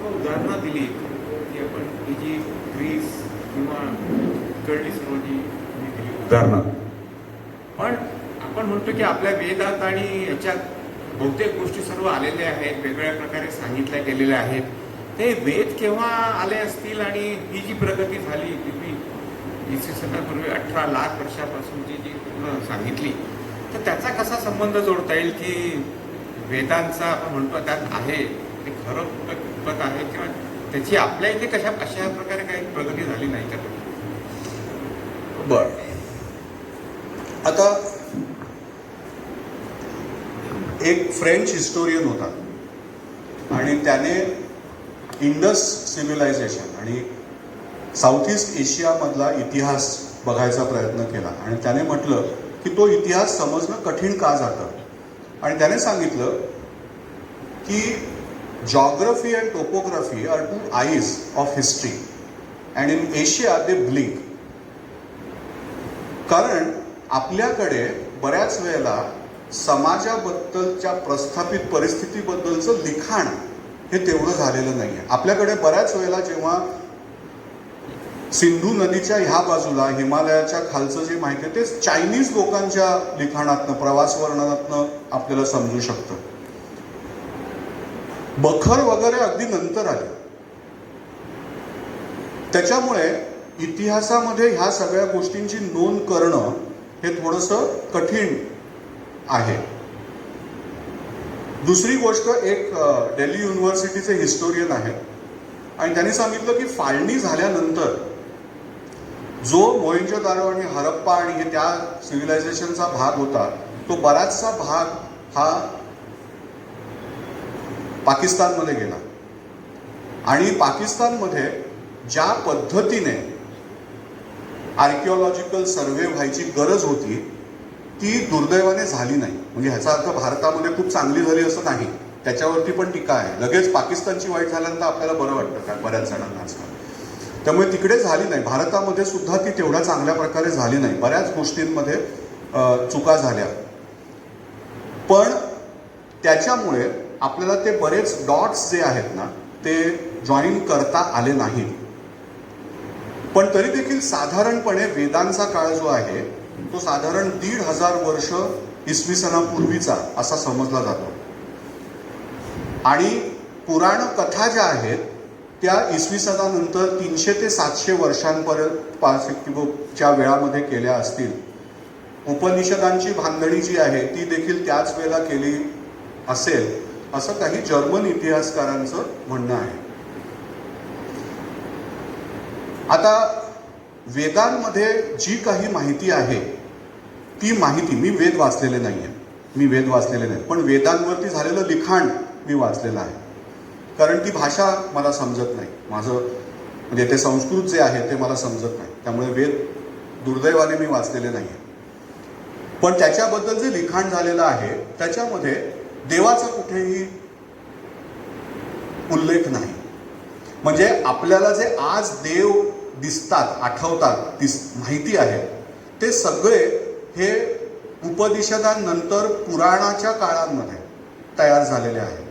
उदाहरणं दिली की आपण ही जी ग्रीस किंवा इकडली सर्व जी दिली उदाहरणं, पण आपण म्हणतो की आपल्या वेदात आणि याच्यात बहुतेक गोष्टी सर्व आलेल्या आहेत, वेगवेगळ्या प्रकारे सांगितल्या गेलेल्या आहेत. ते वेद केव्हा आले असतील आणि ही जी प्रगती झाली किती इसवी सनापूर्वी 18 लाख वर्षापासूनची जी पूर्ण सांगितली, तर त्याचा कसा संबंध जोडता येईल की वेदांचा आपण म्हणतो त्यात आहे ते खरं कितपत आहे किंवा त्याची आपल्या इथे अशा प्रकारे काही प्रगती झाली नाही का? बर, आता एक फ्रेंच हिस्टोरियन होता आणि त्याने इंडस सिव्हिलायझेशन आणि साऊथ ईस्ट एशियामधला इतिहास बघायचा प्रयत्न केला आणि त्याने म्हटलं की तो इतिहास समजणं कठीण का जातं. आणि त्याने सांगितलं की geography and topography are two eyes of history and in Asia they blink. कारण आपल्याकडे बऱ्याच वेळेला समाजाबद्दलच्या प्रस्थापित परिस्थितीबद्दलचं लिखाण हे तेवढं झालेलं नाही आहे. आपल्याकडे बऱ्याच वेळेला जेव्हा सिंधू नदीच्या ह्या बाजूला हिमालयाच्या खालचं जे माहिती आहे ते चायनीज लोकांच्या लिखाणातनं, प्रवास वर्णनातनं आपल्याला समजू शकतं. बखर वगैरे अगदी नंतर आले. त्याच्यामुळे इतिहासामध्ये ह्या सगळ्या गोष्टींची नोंद करणं हे थोडंसं कठीण आहे. दुसरी गोष्ट, एक दिल्ली युनिव्हर्सिटीचे हिस्टोरियन आहेत आणि त्यांनी सांगितलं की फाळणी झाल्यानंतर जो मोहेंजोदारो आणि हरप्पा आणि हे त्या सिव्हिलायझेशनचा भाग होता तो बराचसा भाग हा पाकिस्तानमध्ये गेला. आणि पाकिस्तानमध्ये ज्या पद्धतीने आर्किओलॉजिकल सर्व्हे व्हायची गरज होती ती दुर्दैवाने झाली नाही. म्हणजे ह्याचा अर्थ भारतामध्ये खूप चांगली झाली असं नाही, त्याच्यावरती पण टीका आहे. लगेच पाकिस्तानची वाईट झाल्यानंतर आपल्याला बरं वाटतं का बऱ्याच जणांना आजकाल. त्यामुळे तिकडे झाली नाही. भारतामध्ये सुद्धा ती तेवढ्या चांगल्या प्रकारे झाली नाही. बऱ्याच गोष्टींमध्ये चुका झाल्या. पण त्याच्यामुळे आपल्याला ते बरेच डॉट्स जे आहेत ना ते जॉईन करता आले नाहीत. पण तरी देखील साधारणपणे वेदांचा काळ जो आहे तो साधारण 1500 वर्ष इसवी सनापूर्वीचा असा समजला जातो. आणि पुराण कथा ज्या आहेत त्या इसवी सनानंतर 300 ते 700 वर्षांपर्यंतच्या वेळामध्ये केल्या असतील. उपनिषदांची बांधणी जी आहे ती देखील त्याच वेळेला केली असेल असं काही जर्मन इतिहासकारांचं म्हणणं आहे. आता वेदांमध्ये जी काही माहिती आहे ती माहिती, मी वेद वाचलेले नाही, पण वेदांवरती झालेलं लिखाण मी वाचलेलं आहे. कारण ती भाषा मला समजत नाही. माझं म्हणजे ते संस्कृत जे आहे ते मला समजत नाही, त्यामुळे वेद दुर्दैवाने मी वाचलेले नाही. पण त्याच्याबद्दल जे लिखाण झालेलं आहे त्याच्यामध्ये देवाचा कुठेही उल्लेख नाही. म्हणजे आपल्याला जे आज देव दिसतात, आठवतात, माहिती आहे ते सगळे हे उपनिषदांनंतर पुराणाच्या काळांमध्ये तयार झालेले आहे.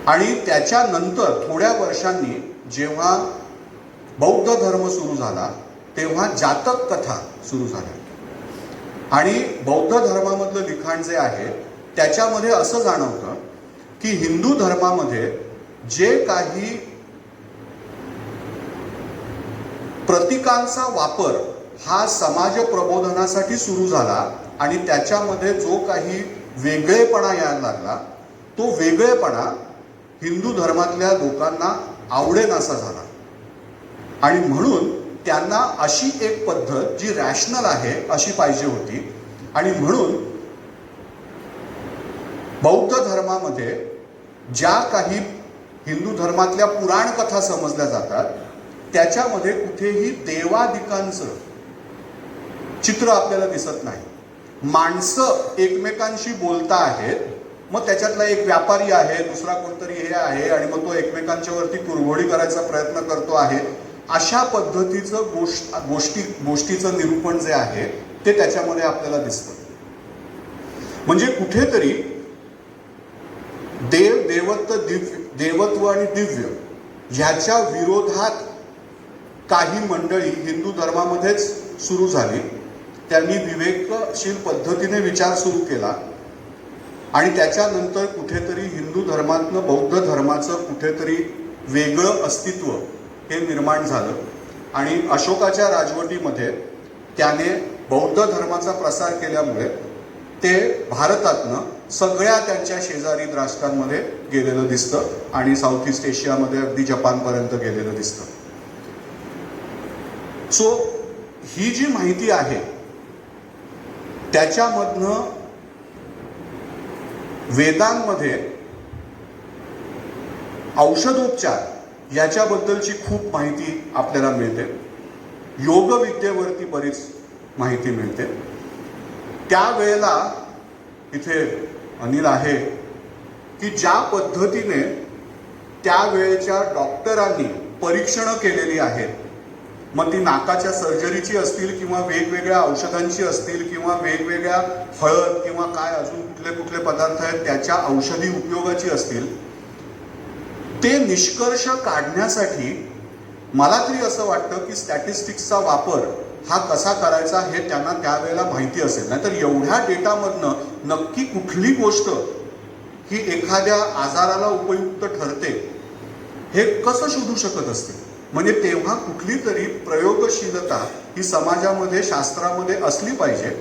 आणि त्याच्यानंतर थोड्या वर्षांनी जेव्हा बौद्ध धर्म सुरू झाला तेव्हा जातक कथा सुरू झाल्या. आणि बौद्ध धर्मामधलं लिखाण जे आहे त्याच्यामध्ये असं जाणवतं की हिंदू धर्मामध्ये जे काही प्रतीकांचा वापर हा समाज प्रबोधनासाठी सुरू झाला आणि त्याच्यामध्ये जो काही वेगळेपणा यायला लागला तो वेगळेपणा हिंदू धर्मातल्या लोकांना आवडेनासा झाला. आणि म्हणून त्यांना अशी एक पद्धत जी रॅशनल आहे अशी पाहिजे होती. आणि म्हणून बौद्ध धर्मामध्ये ज्या काही हिंदू धर्मातल्या पुराण कथा समजल्या जातात त्याच्यामध्ये कुठेही देवादिकांचं चित्र आपल्याला दिसत नाही. माणसं एकमेकांशी बोलता आहेत, मग त्याच्यातला एक व्यापारी आहे, दुसरा कोणतरी हे आहे आणि मग तो एकमेकांच्या वरती कुरघोडी करायचा प्रयत्न करतो आहे. अशा पद्धतीचं गोष्टीचं निरूपण जे आहे ते त्याच्यामध्ये आपल्याला दिसतं. म्हणजे कुठेतरी देवत्व आणि दिव्य ह्याच्या विरोधात काही मंडळी हिंदू धर्मामध्येच सुरू झाली. त्यांनी विवेकशील पद्धतीने विचार सुरू केला आणि त्याच्यानंतर कुठेतरी हिंदू धर्मातनं बौद्ध धर्माचं कुठेतरी वेगळं अस्तित्व हे निर्माण झालं आणि अशोकाच्या राजवटीमध्ये त्याने बौद्ध धर्माचा प्रसार केल्यामुळे ते भारतातनं सगळ्या त्यांच्या शेजारी राष्ट्रांमध्ये गेलेलं दिसतं आणि साऊथ ईस्ट एशियामध्ये अगदी जपानपर्यंत गेलेलं दिसतं. सो ही जी माहिती आहे त्याच्यामधनं वेदांमध्ये औषधोपचार याच्याबद्दलची खूप माहिती आपल्याला मिळते. योगविद्येवरती बरीच माहिती मिळते. त्यावेळेला इथे अनिल आहे की ज्या पद्धतीने त्यावेळेच्या डॉक्टरांनी परीक्षणं केलेली आहेत, मग ती नाकाच्या सर्जरीची असतील किंवा वेगवेगळ्या औषधांची असतील किंवा वेगवेगळ्या हळद किंवा काय अजून कुठले कुठले पदार्थ आहेत त्याच्या औषधी उपयोगाची असतील, ते निष्कर्ष काढण्यासाठी मला तरी असं वाटतं की स्टॅटिस्टिक्सचा वापर हा कसा करायचा हे त्यांना त्यावेळेला माहिती असेल. नाहीतर एवढ्या डेटामधनं नक्की कुठली गोष्ट ही एखाद्या आजाराला उपयुक्त ठरते हे कसं शोधू शकत असतील. म्हणजे तेव्हा कुठली तरी प्रयोगशीलता ही समाजामध्ये शास्त्रामध्ये असली पाहिजे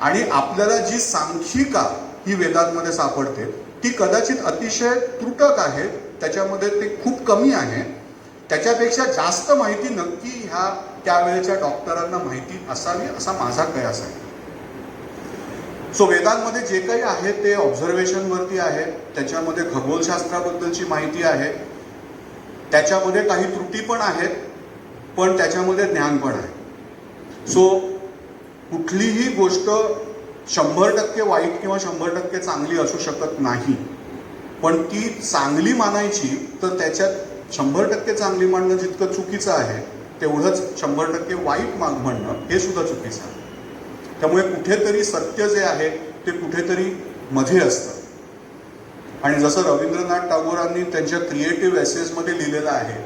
आणि आपल्याला जी सांख्यिका ही वेदांमध्ये सापडते ती कदाचित अतिशय त्रुटक आहे, त्याच्यामध्ये ते खूप कमी आहे. त्याच्यापेक्षा जास्त माहिती नक्की ह्या त्यावेळेच्या डॉक्टरांना माहिती असावी असा माझा कयास आहे. सो वेदांमध्ये जे काही आहे ते ऑब्झर्वेशनवरती आहे. त्याच्यामध्ये खगोलशास्त्राबद्दलची माहिती आहे, त्याच्यामध्ये काही त्रुटी पण आहेत पण त्याच्यामध्ये ज्ञान पण आहे. सो कुठलीही गोष्ट 100% वाईट किंवा 100% चांगली असू शकत नाही, पण ती चांगली मानायची तर त्याच्यात 100% चांगली मानणं जितकं चुकीचं आहे तेवढंच 100% वाईट म्हणणं हे सुद्धा चुकीचं आहे. त्यामुळे कुठेतरी सत्य जे आहे ते कुठेतरी मध्ये असतं. आणि जसं रवींद्रनाथ टागोरांनी त्यांच्या क्रिएटिव्ह एसेसमध्ये लिहिलेलं आहे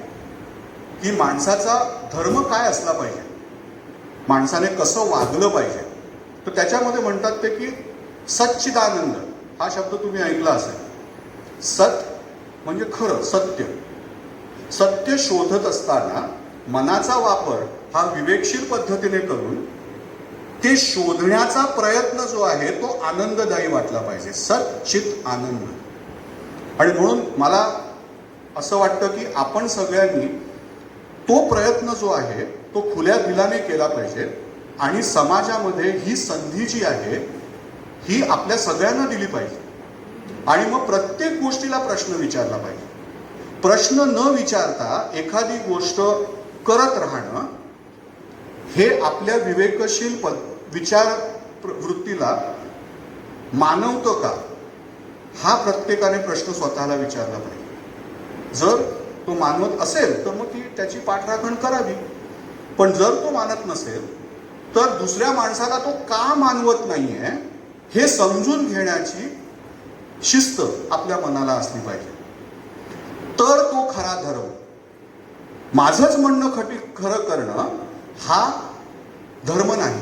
की माणसाचा धर्म काय असला पाहिजे, माणसाने कसं वागलं पाहिजे, तर त्याच्यामध्ये म्हणतात ते की सच्चिदानंद हा शब्द तुम्ही ऐकला असेल. सत म्हणजे खरं, सत्य. सत्य शोधत असताना मनाचा वापर हा विवेकशील पद्धतीने करून ते शोधण्याचा प्रयत्न जो आहे तो आनंददायी वाटला पाहिजे. सच्चित आनंद. आणि म्हणून मला असं वाटतं की आपण सगळ्यांनी तो प्रयत्न जो आहे तो खुल्या दिलाने केला पाहिजे आणि समाजामध्ये ही संधी जी आहे ही आपल्या सगळ्यांना दिली पाहिजे. आणि मग प्रत्येक गोष्टीला प्रश्न विचारला पाहिजे. प्रश्न न विचारता एखादी गोष्ट करत राहणं हे आपल्या विवेकशील विचार वृत्तीला मानवतं का, हा प्रत्येकाने प्रश्न स्वतःला विचारला पाहिजे. जर तो मानवत असेल तर मग ती त्याची पाठराखण करावी, पण जर तो मानत नसेल तर दुसऱ्या माणसाला तो का मानवत नाहीये हे समजून घेण्याची शिस्त आपल्या मनाला असली पाहिजे. तर तो खरा धर्म. माझंच म्हणणं खरं करणं हा धर्म नाही.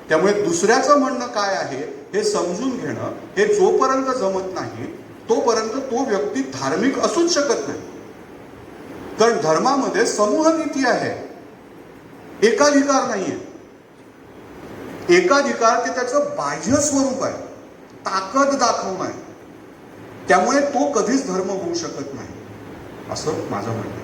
त्यामुळे दुसऱ्याचं म्हणणं काय आहे हे समजून घेणं हे जोपर्यंत जमत नाही तोपर्यंत तो व्यक्ती धार्मिक असूच शकत नाही. कारण धर्मामध्ये समूह नीती आहे, एकाधिकार नाहीये. एकाधिकार ते त्याचं बाह्य स्वरूप आहे, ताकद दाखवणं आहे. त्यामुळे तो कधीच धर्म होऊ शकत नाही असं माझं म्हणणं आहे.